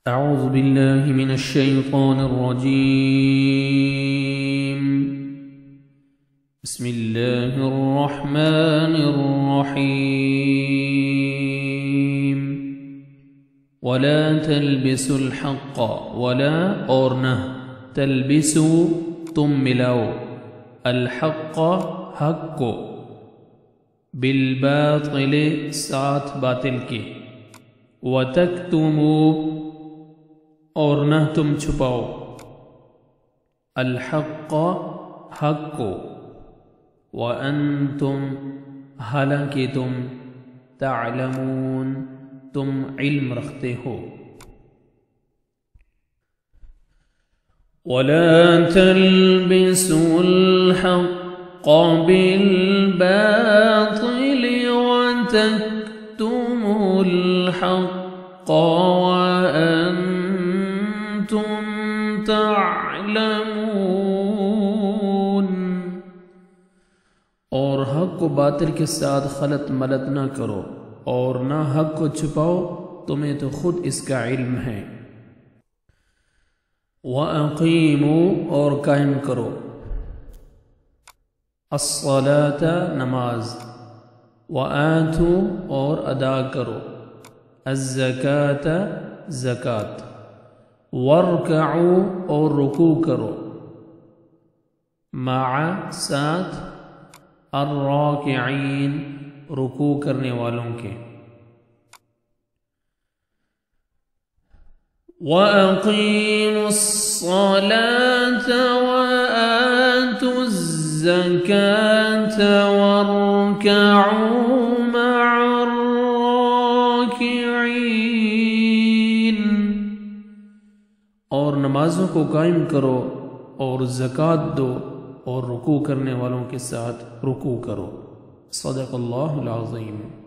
أعوذ بالله من الشيطان الرجيم. بسم الله الرحمن الرحيم. ولا تلبسوا الحق ولا اور نہ تلبسوا تم ملاؤ الحق حق کو بالباطل ساتھ باطل کے وتکتموا اور نہ تم چھپاؤ الحق حق کو وانتم حالانکہ تم تعلمون تم علم رکھتے ہو. ولا تلبسوا الحق بالباطل وتكتموا الحق وأنتم تعلمون. اور حق کو باطل کے ساتھ خلط ملط نہ کرو اور نہ حق کو چھپاؤ، تمہیں تو خود اس کا علم ہے. وَأَقِيمُوا اور قائم کرو الصلاة نماز، وآتوا اور ادا کرو الزکاة زکات، وارکعوا اور رکوع کرو مع ساتھ الراکعین رکوع کرنے والوں کے. وَأَقِيمُوا الصَّلَاةَ وَآتُوا الزَّكَاةَ وَارْكَعُوا مَعَ الرَّاكِعِينَ اور نمازوں کو قائم کرو اور زکوٰۃ دو اور رکوع کرنے والوں کے ساتھ رکوع کرو. صدق اللہ العظیم.